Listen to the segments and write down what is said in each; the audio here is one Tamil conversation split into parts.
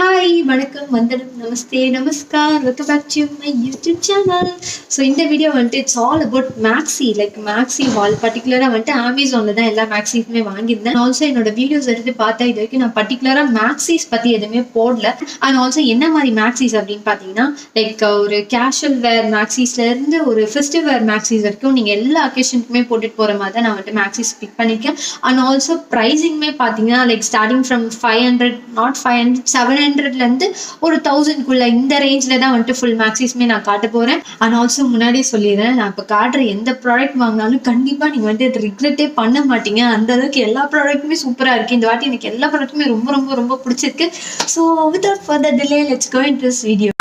ஹாய் வணக்கம் வந்தனம் நமஸ்தே நமஸ்கார் welcome back to my YouTube channel. So இந்த வீடியோ வந்துட்டு it's all about maxi maxi haul. பர்டிகுலராக வந்துட்டு அமேசானில் தான் எல்லா மேக்ஸிஸுமே வாங்கியிருந்தேன். ஆல்சோ என்னோட வீடியோஸ் எடுத்து பார்த்தா இது வரைக்கும் நான் பர்டிகுலராக மேக்ஸிஸ் பற்றி எதுவுமே போடல. அண்ட் ஆல்சோ என்ன மாதிரி மேக்ஸிஸ் அப்படின்னு பார்த்தீங்கன்னா ஒரு கேஷுவல் வேர் மேக்ஸிஸ்லேருந்து ஒரு ஃபெஸ்டிவ் வேர் மேக்ஸிஸ் வரைக்கும் நீங்கள் எல்லா அக்கேஷனுக்குமே போட்டுட்டு போகிற மாதிரி தான் நான் வந்துட்டு மேக்ஸிஸ் பிக் பண்ணியிருக்கேன். அண்ட் ஆல்சோ ப்ரைஸிங்குமே பார்த்தீங்கன்னா ஸ்டார்டிங் ஃப்ரம் 500 நாட் 500 700லேருந்து ஒரு 1000க்குள்ள இந்த ரேஞ்சில் தான் வந்துட்டு ஃபுல் மேக்ஸிஸ்மே நான் காட்ட போகிறேன். அண்ட் ஆல்சோ முன்னாடியே சொல்லிடுறேன், நான் இப்போ காட்டுற எந்த ப்ராடக்ட் வாங்கினாலும் கண்டிப்பாக நீங்கள் வந்துட்டு அது ரிக்ரெட்டே பண்ண மாட்டீங்க. அந்த அளவுக்கு எல்லா ப்ராடக்ட்டுமே சூப்பராக இருக்குது. இந்த வாட்டி எனக்கு எல்லா ப்ராடக்ட்டுமே ரொம்ப ரொம்ப ரொம்ப பிடிச்சிருக்கு. So without further delay let's go into this video.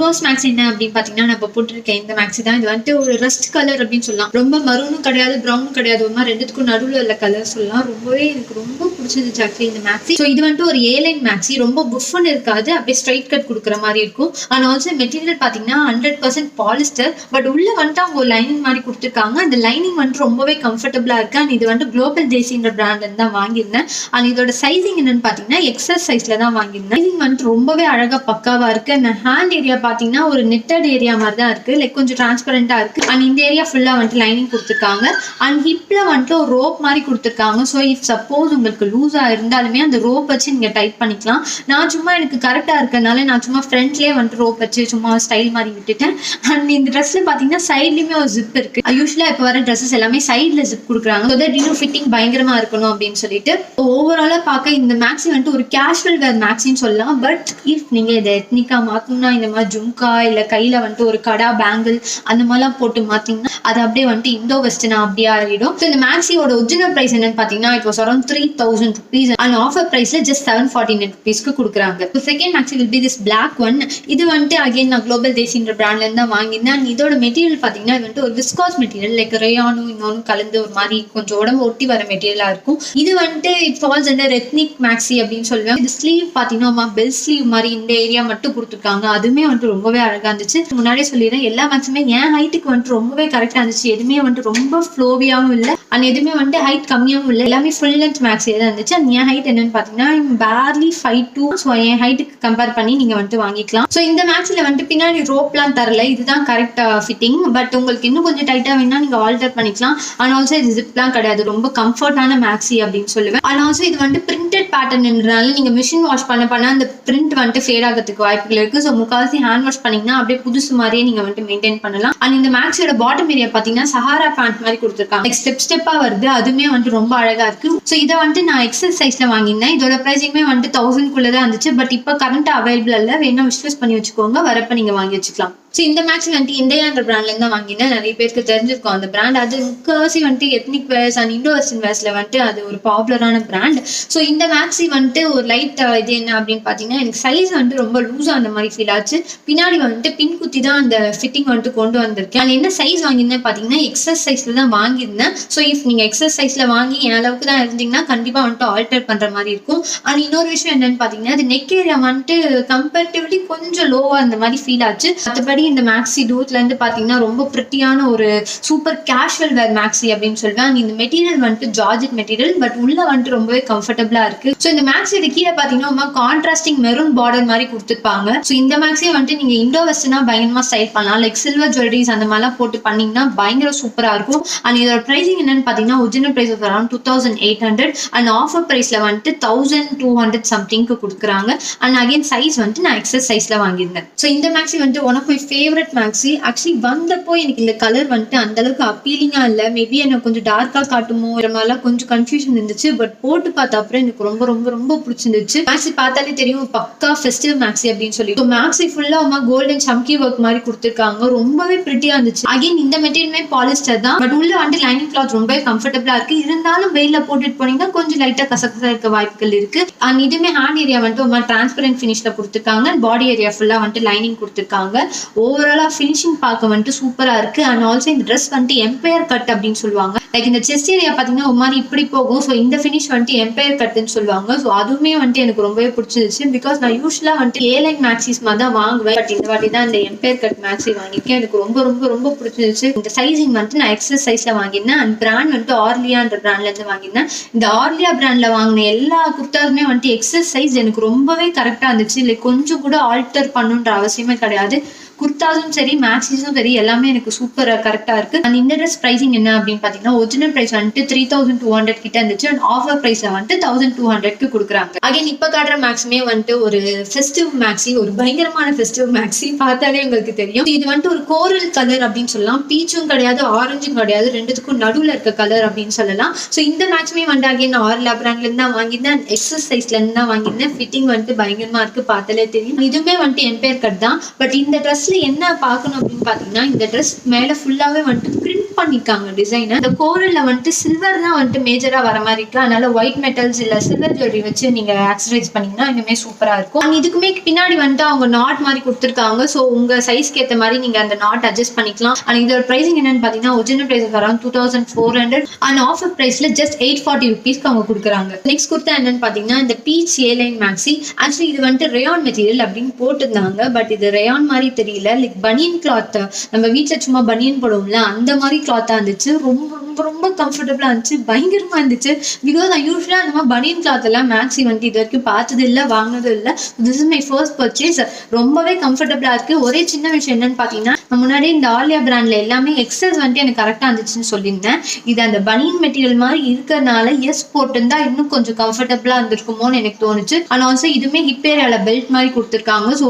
First max என்ன அப்படின்னு பார்த்தீங்கன்னா, நான் இப்போ போட்டிருக்கேன் இந்த மேக்ஸி தான். இது வந்துட்டு ஒரு ரஸ்ட் கலர் அப்படின்னு சொல்லலாம். ரொம்ப மரூனும் கிடையாது, ப்ரௌனும் கிடையாது, ஒரு மாதிரி ரெண்டுத்துக்கும் நடுவில் உள்ள கலர் சொல்லலாம். ரொம்பவே எனக்கு ரொம்ப பிடிச்சிருந்துச்சு ஆக்சுவலி இந்த மேக்ஸி. ஸோ இது வந்துட்டு ஒரு ஏலைன் மேக்ஸி, ரொம்ப புஃப்னு இருக்காது, அப்படியே ஸ்ட்ரைட் கட் கொடுக்குற மாதிரி இருக்கும். அண்ட் ஆல்சோ மெட்டீரியல் பார்த்தீங்கன்னா 100% பாலிஸ்டர். பட் உள்ள வந்துட்டு அவங்க ஒரு லைனிங் மாதிரி கொடுத்துருக்காங்க. அந்த லைனிங் வந்துட்டு ரொம்பவே கம்ஃபர்டபுளாக இருக்கு. அண்ட் இது வந்துட்டு குளோபல் தேசின்ற பிராண்ட்ல தான் வாங்கியிருந்தேன். அண்ட் இதோட சைசிங் என்னன்னு பார்த்தீங்கன்னா எக்ஸஸ் சைஸ்ல தான் வாங்கியிருந்தேன். சைசிங் வந்துட்டு ரொம்பவே அழகா பக்காவா இருக்கு. அந்த ஹேண்ட் ஏரியா பார்த்தீங்கன்னா ஒரு நெட்டட் ஏரியா மாதிரி தான் இருக்கு, கொஞ்சம் டிரான்ஸ்பரண்டா இருக்கு. அண்ட் இந்த ஏரியா ஃபுல்லா வந்துட்டு லைனிங் கொடுத்துருக்காங்க. அண்ட் ஹிப்ல வந்துட்டு ஒரு ரோப் மாதிரி கொடுத்துருக்காங்க. ஸோ இஃப் சப்போஸ் உங்களுக்கு லூஸா இருந்தாலுமே அந்த ரோப் வச்சு நீங்க டைட் பண்ணிக்கலாம். நான் சும்மா எனக்கு கரெக்டா இருக்கனால நான் சும்மா ஃப்ரண்ட்லேயே வந்துட்டு ரோப் வச்சு சும்மா ஸ்டைல் மாதிரி விட்டுட்டேன். அண்ட் இந்த ட்ரெஸ்ல பாத்தீங்கன்னா சைட்லயுமே ஒரு ஜிப் இருக்கு. யூஸ்வலா இப்போ வர ட்ரெஸ்ஸஸ் எல்லாமே சைட்ல ஜிப் கொடுக்குறாங்க. ஸோ தட் இன்னும் ஃபிட்டிங் பயங்கரமா இருக்கணும் அப்படின்னு சொல்லிட்டு ஓவராலா பார்க்க இந்த மேக்ஸி வந்துட்டு ஒரு கேஷுவல் வேர் மேக்ஸின்னு சொல்லலாம். பட் இஃப் நீங்க இதை எத்னிக்கா மாத்தணும்னா இந்த மாதிரி ஜும்கா இல்ல கையில வந்துட்டு ஒரு கடா பேங்கிள் அந்த மாதிரிலாம் போட்டு மாத்தீங்கன்னா அது அப்படியே வந்துட்டு இந்தோ வெஸ்டர்னா அப்படியே ஆகிடும். ஸோ இந்த மேக்ஸியோட ஒரிஜினல் பிரைஸ் என்னன்னு பாத்தீங்கன்னா it was around 3000 rupees. And offer பிரைஸ்ல ஜஸ்ட் 749 rupeesக்கு கொடுக்குறாங்க. Second maxi will be this black one. இது வந்துட்டு அகைன் நான் குளோபல் தேசின்ற பிராண்ட்ல இருந்து தான் வாங்கியிருந்தேன். அண்ட் இதோட மெட்டீரியல் பாத்தீங்கன்னா இது வந்துட்டு ஒரு விஸ்காஸ் மெட்டீரியல், ரேயானும் இன்னொன்னு கலந்து ஒரு மாதிரி கொஞ்சம் உடம்பு ஒட்டி வர மெட்டீரியலா இருக்கும். இது வந்துட்டு it falls under ethnic maxi அப்படின்னு சொல்லுவேன். இது ஸ்லீவ் பாத்தீங்கன்னா பெல் ஸ்லீவ் மாதிரி இந்த ஏரியா மட்டும் கொடுத்துருக்காங்க. அதுமே வந்துட்டு ரொம்பவே அழகா இருந்துச்சு. முன்னாடியே சொல்லிடுறேன், எல்லா மேக்ஸுமே என் ஹைட்டுக்கு வந்துட்டு ரொம்பவே கரெக்டா இருந்துச்சு. எதுவுமே வந்துட்டு ரொம்ப ஃப்ளோவியாவும் இல்லை, அண்ட் எதுவுமே வந்துட்டு ஹைட் கம்மியாகவும் இல்லை. எல்லாமே ஃபுல் லென்த் மேக்ஸி தான் இருந்துச்சு. அண்ட் என் ஹைட் என்னன்னு பாத்தீங்கன்னா barely 5'2". ஸோ என் ஹைட்டுக்கு கம்பேர் பண்ணி நீங்க வந்துட்டு வாங்கிக்கலாம். ஸோ இந்த மேக்ஸில் வந்துட்டு பின்னாடி ரோப்லாம் தரல, இதுதான் கரெக்டா ஃபிட்டிங். பட் உங்களுக்கு இன்னும் கொஞ்சம் டைட்டா வேணா நீங்க ஆல்டர் பண்ணிக்கலாம். அண்ட் ஆல்சோ இது ஜிப்லாம் கிடையாது, ரொம்ப கம்ஃபர்டான மேக்ஸி அப்படின்னு சொல்லுவேன். அண்ட் ஆல்சோ இது வந்துட்டு பிரிண்டட் பேட்டர்ன்றனால நீங்க மிஷின் வாஷ் பண்ண அந்த பிரிண்ட் வந்துட்டு ஃபேட் ஆகிறதுக்கு வாய்ப்புகள் இருக்கு. ஸோ முக்கால்வாசி ஹேண்ட் வாஷ் பண்ணீங்கன்னா அப்படியே புதுசு மாதிரியே நீங்க வந்துட்டு மெயின்டைன் பண்ணலாம். அண்ட் இந்த மேக்ஸியோட பாட்டம் ஏரியா பாத்தீங்கன்னா சஹாரா பேண்ட் மாதிரி கொடுத்துருக்காங்க. ஸ்டெப்பா வருது, அதுமே வந்துட்டு ரொம்ப அழகா இருக்கு. ஸோ இதை வந்துட்டு நான் எக்ஸஸ் சைஸ்ல வாங்கியிருந்தேன். இதோட பிரைஸிங்குமே வந்துட்டு 1000க்குள்ளதான் இருந்துச்சு. பட் இப்போ கரண்ட் அவைலபிள் இல்ல, வேணா விஷ் பண்ணி வச்சுக்கோங்க, வரப்ப நீங்க வாங்கி வச்சுக்கலாம். ஸோ இந்த மேக்ஸி வந்துட்டு இந்தியான்ற பிராண்ட்ல இருந்து தான் வாங்கினேன். நிறைய பேருக்கு தெரிஞ்சிருக்கும் அந்த பிராண்ட். அது முக்கால்வாசி வந்துட்டு ethnic wears and indo western வேர்ஸ்ல வந்துட்டு அது ஒரு பாப்புலரான பிராண்ட். ஸோ இந்த மேக்ஸி வந்துட்டு ஒரு லைட் இது என்ன அப்படின்னு பாத்தீங்கன்னா எனக்கு சைஸ் வந்துட்டு ரொம்ப லூஸா அந்த மாதிரி ஃபீல் ஆச்சு. பின்னாடி வந்துட்டு பின் குத்தி தான் அந்த ஃபிட்டிங் வந்துட்டு கொண்டு வந்திருக்கேன். அண்ட் என்ன சைஸ் வாங்கியிருந்தேன் பாத்தீங்கன்னா எக்ஸஸ் சைஸ்ல தான் வாங்கியிருந்தேன். ஸோ இஃப் நீங்க எக்ஸஸ் சைஸ்ல வாங்கி என் அளவுக்கு தான் இருந்தீங்கன்னா கண்டிப்பா வந்துட்டு ஆல்டர் பண்ற மாதிரி இருக்கும். அண்ட் இன்னொரு விஷயம் என்னன்னு பாத்தீங்கன்னா அது நெக் ஏரியா வந்துட்டு கம்பேரிட்டிவ்லி கொஞ்சம் லோவா அந்த மாதிரி ஃபீல் ஆச்சு. மற்றபடி இந்த மேக்ஸி தூரத்துல இருந்து பாத்தீங்கன்னா ரொம்ப பிரிட்டியான ஒரு சூப்பர் கேஷுவல் வேர் மேக்ஸி அப்படின்னு சொல்லுவேன். இந்த மெட்டீரியல் வந்துட்டு ஜார்ஜெட் மெட்டீரியல், பட் உள்ள வந்துட்டு ரொம்பவே கம்ஃபர்டபுளா இருக்கு. ஸோ இந்த மேக்ஸியோட கீழே பாத்தீங்கன்னா கான்ட்ராஸ்டிங் மெரூன் பார்டர் மாதிரி கொடுத்துருப்பாங்க. ஸோ இந்த மேக்ஸியை வந்துட்டு நீங்க இண்டோ வெஸ்டர்னா பயங்கரமா ஸ்டைல் பண்ணலாம். சில்வர் ஜுவல்லரிஸ் அந்த மாதிரிலாம் போட்டு பண்ணீங்கன்னா பயங்கர சூப்பரா இருக்கும். அண்ட் இதோட பிரைசிங் என்னன்னு பாத்தீங்கன்னா original price around 2800 and offer பிரைஸ்ல வந்துட்டு 1200 சம்திங்க்கு கொடுக்குறாங்க. அண்ட் அகைன் சைஸ் வந்துட்டு நான் எக்ஸஸ் சைஸ்ல வாங்கியிருந்தேன். ஸோ இந்த மேக்ஸி வந்துட்டு one of my favourite maxi. Actually வந்தப்போ எனக்கு இந்த கலர் வந்துட்டு அந்த அளவுக்கு அப்பீலிங்கா இல்லை. மேபி எனக்கு கொஞ்சம் டார்க்கா காட்டுமோ மாதிரிலாம் கொஞ்சம் கன்ஃபியூஷன் இருந்துச்சு. பட் போட்டு பார்த்த அப்புறம் எனக்கு ரொம்ப ரொம்ப ரொம்ப பிடிச்சிருந்துச்சு. மேக்ஸி பார்த்தாலே தெரியும் பக்கா ஃபெஸ்டிவ் மேக்ஸி அப்படின்னு சொல்லி. மேக்ஸி ஃபுல்லா கோல்டன் சம்கி ஒர்க் மாதிரி கொடுத்துருக்காங்க. ரொம்பவே பிரிட்டியா இருந்துச்சு. அகைன் இந்த மெட்டீரியலுமே பாலிஸ்டர் தான், பட் உள்ள வந்துட்டு லைனிங் கிளாத் ரொம்பவே கம்ஃபர்டபுளா இருக்கு. இருந்தாலும் வெயில போட்டுட்டு போனீங்கன்னா கொஞ்சம் லைட்டா கசகசா இருக்க வாய்ப்புகள் இருக்கு. அண்ட் இதுமே ஹேண்ட் ஏரியா வந்துட்டு ஒரு மாதிரி டிரான்ஸ்பரண்ட் ஃபினிஷ்ல கொடுத்துருக்காங்க. பாடி ஏரியா ஃபுல்லா வந்துட்டு லைனிங் கொடுத்துருக்காங்க. ஓவராலா ஃபினிஷிங் பார்க்க வந்துட்டு சூப்பரா இருக்கு. அண்ட் ஆல்சோ இந்த ட்ரெஸ் வந்துட்டு எம்பையர் கட் அப்படின்னு சொல்லுவாங்க. லைக் இந்த செஸ்ட் ஏரியா பாத்தீங்கன்னா ஒரு மாதிரி இப்படி போகும். ஸோ இந்த ஃபினிஷ் வந்துட்டு எம்பையர் கட்டுன்னு சொல்லுவாங்க. ஸோ அதுவுமே வந்துட்டு எனக்கு ரொம்பவே பிடிச்சிருச்சு. பிகாஸ் நான் யூஸ்வலா வந்துட்டு ஏலைன் மேக்ஸிஸ் மாதிரி தான் வாங்குவேன். பட் இந்த வாட்டி தான் இந்த எம்பையர் கட் மேக்ஸி வாங்கியிருக்கேன். எனக்கு ரொம்ப ரொம்ப ரொம்ப பிடிச்சிருச்சு. இந்த சைசிங் வந்துட்டு நான் எக்ஸஸ் சைஸ்ல வாங்கியிருந்தேன். அண்ட் பிராண்ட் வந்துட்டு ஆர்லியான்ற பிராண்ட்ல இருந்து வாங்கியிருந்தேன். இந்த ஆர்லியா பிராண்ட்ல வாங்கின எல்லா குர்தாஸுமே வந்துட்டு எக்ஸஸ் சைஸ் எனக்கு ரொம்பவே கரெக்டா இருந்துச்சு. லைக் கொஞ்சம் கூட ஆல்டர் பண்ணுன்ற அவசியமே கிடையாது. குர்தாஸும் சரி மேக்ஸிஸும் சரி எல்லாமே எனக்கு சூப்பரா கரெக்டா இருக்கு. அண்ட் இந்த ட்ரெஸ் பிரைசிங் என்ன அப்படின்னு பாத்தீங்கன்னா ஒரிஜினல் பிரைஸ் வந்துட்டு 3200 கிட்ட இருந்துச்சு. அண்ட் ஆஃபர் பிரைஸ்ல வந்துட்டு 1200 கொடுக்குறாங்க. அகைன் இப்ப காட்டுற மேக்ஸிமே வந்துட்டு ஒரு ஃபெஸ்டிவ் மேக்ஸி, ஒரு பயங்கரமான ஃபெஸ்டிவ் மேக்ஸி. பார்த்தாலே உங்களுக்கு தெரியும். இது வந்துட்டு ஒரு கோரல் கலர் அப்படின்னு சொல்லலாம். பீச்சும் கிடையாது, ஆரஞ்சும் கிடையாது, ரெண்டுத்துக்கும் நடுவுல இருக்க கலர் அப்படின்னு சொல்லலாம். ஸோ இந்த மேக்ஸிமே வந்து அகைன் ஆர்லா பிராண்ட்ல இருந்து தான் வாங்கியிருந்தேன். எக்ஸஸ் சைஸ்ல இருந்து தான் வாங்கியிருந்தேன். ஃபிட்டிங் வந்துட்டு பயங்கரமா இருக்கு, பார்த்தாலே தெரியும். இதுவுமே வந்துட்டு எம்பையர் கட் தான். பட் இந்த ட்ரெஸ் என்ன பார்க்கணும் அப்படின்னு பாத்தீங்கன்னா இந்த ட்ரெஸ் மேல ஃபுல்லாவே வந்துட்டு பிரிண்ட் பண்ணிருக்காங்க டிசைன். இந்த கோரல்ல வந்துட்டு சில்வர் தான் வந்துட்டு மேஜரா வர மாதிரி இருக்கு. அதனால ஒயிட் மெட்டல்ஸ் இல்ல சில்வர் ஜுவல்லரி வச்சு நீங்க ஆக்சரைஸ் பண்ணீங்கன்னா இன்னுமே சூப்பரா இருக்கும். அண்ட் இதுக்குமே பின்னாடி வந்துட்டு அவங்க நாட் மாதிரி கொடுத்துருக்காங்க. ஸோ உங்க சைஸ்க்கு ஏற்ற மாதிரி நீங்க அந்த நாட் அட்ஜஸ்ட் பண்ணிக்கலாம். அண்ட் இதோட பிரைசிங் என்னன்னு பாத்தீங்கன்னா original price around 2400 and offer பிரைஸ்ல ஜஸ்ட் 840 ருபீஸ்க்கு அவங்க கொடுக்குறாங்க. நெக்ஸ்ட் குர்த்தா என்னன்னு பாத்தீங்கன்னா இந்த பீச் ஏலைன் மேக்ஸி. ஆக்சுவலி இது வந்துட்டு ரேயான் மெட்டீரியல் அப்படின்னு போட்டிருந்தாங்க. பட் இது ரேயான் மாதிரி தெரியல. லைக் பனியன் கிளாத், நம்ம வீட்டுல சும்மா பனியன் போடுவோம்ல அந்த மாதிரி கிளாத்தா இருந்துச்சு. ரொம்ப ரொம்ப ரொம்ப கம்ஃபர்டபுளா இருந்துச்சு, பயங்கரமா இருந்துச்சு. பிகாஸ் நான் யூஸ்வலா அந்த மாதிரி பனியன் கிளாத் எல்லாம் மேக்ஸி வந்துட்டு இது வரைக்கும் பார்த்தது இல்லை, வாங்கினதும் இல்லை. This is my first purchase. ரொம்பவே கம்ஃபர்டபுளா இருக்கு. ஒரே சின்ன விஷயம் என்னன்னு பாத்தீங்கன்னா நான் முன்னாடி இந்த ஆலியா பிராண்ட்ல எல்லாமே எக்ஸஸ் வந்துட்டு எனக்கு கரெக்டா இருந்துச்சுன்னு சொல்லியிருந்தேன். இது அந்த பனியன் மெட்டீரியல் மாதிரி இருக்கிறதுனால எஸ் போட்டிருந்தா இன்னும் கொஞ்சம் கம்ஃபர்டபுளா இருந்திருக்குமோன்னு எனக்கு தோணுச்சு. அண்ட் ஆல்சோ இதுவுமே ஹிப் ஏரியால பெல்ட் மாதிரி கொடுத்துருக்காங்க. ஸோ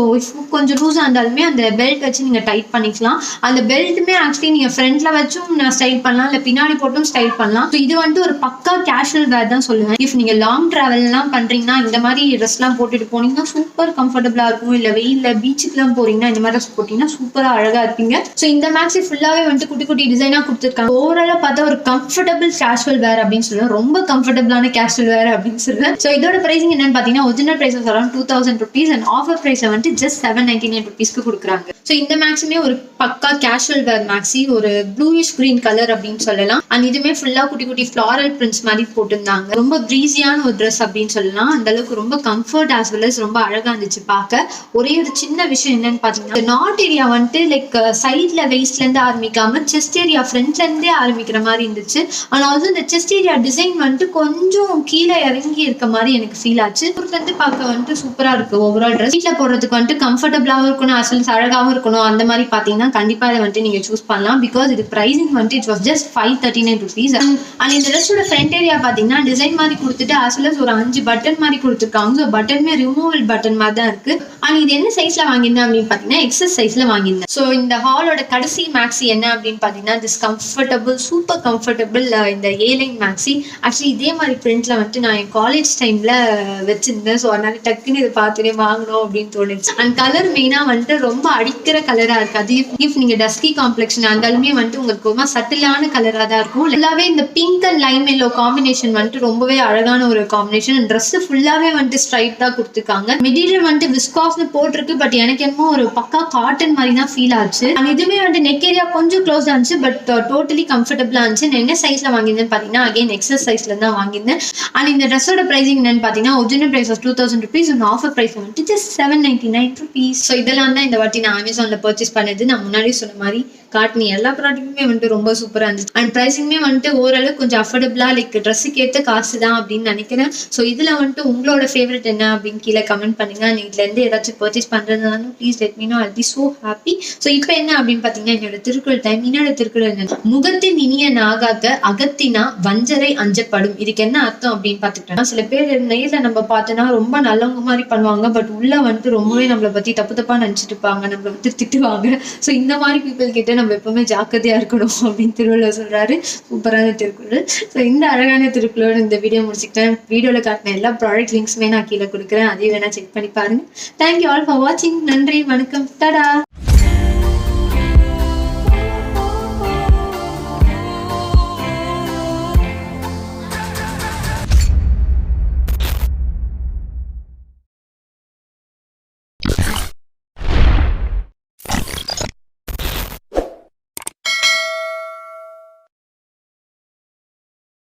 கொஞ்சம் லூஸா இருந்தாலுமே அந்த பெல்ட் வச்சு நீங்க டைட் பண்ணிக்கலாம். அந்த பெல்ட்டுமே ஆக்சுவலி நீங்க ஃப்ரண்ட்ல வச்சும் ஸ்டைல் பண்ணலாம், இல்ல பின்னாடி போட்டும் ஸ்டைல் பண்ணலாம். இது வந்துட்டு ஒரு பக்கா கேஷுவல் வேர் தான் சொல்லுவேன். இஃப் நீங்க லாங் டிராவல் எல்லாம் பண்றீங்கன்னா இந்த மாதிரி ட்ரெஸ் எல்லாம் போட்டுட்டு போனீங்கன்னா சூப்பர் கம்ஃபர்டபுளா இருக்கும். இல்ல வெயில்ல பீச்சுக்கு எல்லாம் போறீங்கன்னா இந்த மாதிரி ட்ரெஸ் போட்டீங்கன்னா சூப்பரா அழகா இருப்பீங்க. ஸோ இந்த மேக்ஸி ஃபுல்லாவே வந்துட்டு குட்டி குட்டி டிசைனா கொடுத்துருக்காங்க. ஓவராலா பார்த்தா ஒரு கம்ஃபர்டபுள் கேஷுவல் வேர் அப்படின்னு சொல்லுவேன். ரொம்ப கம்ஃபர்டபுளான கேஷுவல் வேர் அப்படின்னு சொல்லுவேன். ஸோ இதோட பிரைசிங் என்னன்னு பாத்தீங்கன்னா original price around 2000 rupees and offer price வந்துட்டு ஜஸ்ட் 799 ருபீஸ்க்கு கொடுக்குறாங்க. ஸோ இந்த மேக்ஸிமே ஒரு பக்கா கேஷுவல் வேர் மேக்ஸி, ஒரு ப்ளூயிஷ் கிரீன் கலர் அப்படின்னு சொல்லலாம். அண்ட் இதுமே ஃபுல்லா குட்டி குட்டி ஃபிளாரல் பிரிண்ட்ஸ் மாதிரி போட்டிருந்தாங்க. ரொம்ப ப்ரீஸியான ஒரு ட்ரெஸ் அப்படின்னு சொல்லலாம். அந்த அளவுக்கு ரொம்ப கம்ஃபர்ட் ஆஸ் வெல் அஸ் ரொம்ப அழகா இருந்துச்சு பார்க்க. ஒரே ஒரு சின்ன விஷயம் என்னன்னு பாத்தீங்கன்னா நாட் ஏரியா வந்துட்டு லைக் சைட்ல வெயிஸ்ட்ல இருந்து ஆரம்பிக்காம செஸ்ட் ஏரியா ஃப்ரண்ட்ல இருந்தே ஆரம்பிக்கிற மாதிரி இருந்துச்சு. ஆனா வந்து இந்த செஸ்ட் ஏரியா டிசைன் வந்துட்டு கொஞ்சம் கீழே இறங்கி இருக்க மாதிரி எனக்கு ஃபீல் ஆச்சு. வந்து பார்க்க வந்துட்டு சூப்பரா இருக்கு. ஓவரால் ட்ரெஸ் வீட்டில் போடுறதுக்கு வந்துட்டு கம்ஃபர்டபுளாகவும் இருக்கணும், அஸ் வெல் அழகாகவும் இருக்கணும். அந்த மாதிரி பாத்தீங்கன்னா கண்டிப்பா இதை வந்துட்டு நீங்க சூஸ் பண்ணலாம். பிகாஸ் இது பிரைசிங் வந்துட்டு it was just 539 rupees. And இந்த ட்ரெஸ்ஸோட ஃப்ரண்ட் ஏரியா பாத்தீங்கன்னா டிசைன் மாதிரி கொடுத்துட்டு as well as ஒரு 5 பட்டன் மாதிரி கொடுத்துருக்காங்க. ஸோ பட்டன்மே ரிமூவல் பட்டன் மாதிரி தான் இருக்கு. அண்ட் இது என்ன சைஸ்ல வாங்கியிருந்தேன் அப்படின்னு பாத்தீங்கன்னா எக்ஸஸ் சைஸ்ல வாங்கியிருந்தேன். ஸோ இந்த ஹாலோட கடைசி மேக்ஸி என்ன அப்படின்னு பாத்தீங்கன்னா திஸ் கம்ஃபர்டபுள் சூப்பர் கம்ஃபர்டபுள் இந்த ஏலைன் மேக்ஸி. ஆக்சுவலி இதே மாதிரி பிரிண்ட்ல வந்துட்டு நான் என் காலேஜ் டைம்ல வச்சிருந்தேன். ஸோ அதனால டக்குன்னு இதை பார்த்துட்டே வாங்கணும் அப்படின்னு தோணுச்சு. அண்ட் கலர் மெயினா வந்துட்டு ரொம்ப அடிக்கிற கலரா இருக்காது. இஃப் நீங்க டஸ்கி காம்ப்ளெக்ஷன் இருந்தாலுமே வந்துட்டு உங்களுக்கு ரொம்ப சட்டிலான கலரா தான் இருக்கும். எல்லாவே இந்த pink and Lime yellow combination வந்துட்டு ரொம்பவே அழகான ஒரு காம்பினேஷன். ட்ரெஸ் ஃபுல்லாவே வந்துட்டு ஸ்ட்ரைட் தான் கொடுத்துருக்காங்க. மெட்டீரியல் வந்துட்டு விஸ்காஸ்னு போட்டிருக்கு. பட் எனக்கு என்னமோ ஒரு பக்கா காட்டன் மாதிரி தான் ஃபீல் ஆச்சு. அண்ட் இதுவுமே வந்துட்டு நெக் ஏரியா கொஞ்சம் க்ளோஸ் ஆச்சு. பட் டோட்டலி கம்ஃபர்டபுளா இருந்துச்சு. நான் என்ன சைஸ்ல வாங்கியிருந்தேன்னு பாத்தீங்கன்னா அகைன் எக்ஸஸ் சைஸ்ல தான் வாங்கியிருந்தேன். அண்ட் இந்த ட்ரெஸ்ஸோட பிரைசிங் என்னன்னு பாத்தீங்கன்னா original price 2000 rupees and offer price வந்துட்டு ஜஸ்ட் 799 ருபீஸ். ஸோ இதெல்லாம் தான் இந்த வாட்டி நான் அமேசான்ல பர்ச்சேஸ் பண்ணது. நான் முன்னாடி சொன்ன மாதிரி காட்டினி எல்லா ப்ராடக்ட்டுமே வந்துட்டு ரொம்ப சூப்பரா இருந்துச்சு. அண்ட் ப்ரைஸிங்குமே வந்துட்டு ஓரளவுக்கு கொஞ்சம் அஃபோர்டபுளா லைக் ட்ரெஸ்ஸுக்கு ஏற்ற காசு தான் அப்படின்னு நினைக்கிறேன். ஸோ இதுல வந்துட்டு உங்களோட ஃபேவரட் என்ன அப்படின்னு கீழே கமெண்ட் பண்ணுங்க. இதுல இருந்து ஏதாச்சும் பர்ச்சேஸ் பண்றதுனாலும் please let me know. I'll be so happy. So இப்போ என்ன அப்படின்னு பாத்தீங்கன்னா என்னோட திருக்குறள் டைம். என்னோட திருக்குறள் என்ன, முகத்தின் இனிய நாகாக்க அகத்தினா வஞ்சரை அஞ்சப்படும். இதுக்கு என்ன அர்த்தம் அப்படின்னு பாத்துக்கிட்டோம்னா சில பேர் நேர்ல நம்ம பார்த்தோன்னா ரொம்ப நல்லவங்க மாதிரி பண்ணுவாங்க. பட் உள்ள வந்துட்டு ரொம்பவே நம்மளை பத்தி தப்பு தப்பா நினைச்சிட்டு இருப்பாங்க, நம்மளை வந்து திட்டுவாங்க. ஸோ இந்த மாதிரி பீப்புள் கிட்ட நம்ம எப்பவுமே ஜாக்கிரதையா இருக்கணும் அப்படின்னு திருவள்ளுவர் சொல்றாரு. சூப்பரான திருக்குறள். ஸோ இந்த அழகான திருக்குறளோட இந்த வீடியோ முடிச்சுக்கிட்டேன். வீடியோல காட்டின எல்லா ப்ராடக்ட் லிங்க்ஸுமே நான் கீழே கொடுக்குறேன். அதையும் வேணா செக் பண்ணி பாருங்க. தேங்க்யூ ஆல் ஃபார் வாட்சிங். நன்றி, வணக்கம், டடா.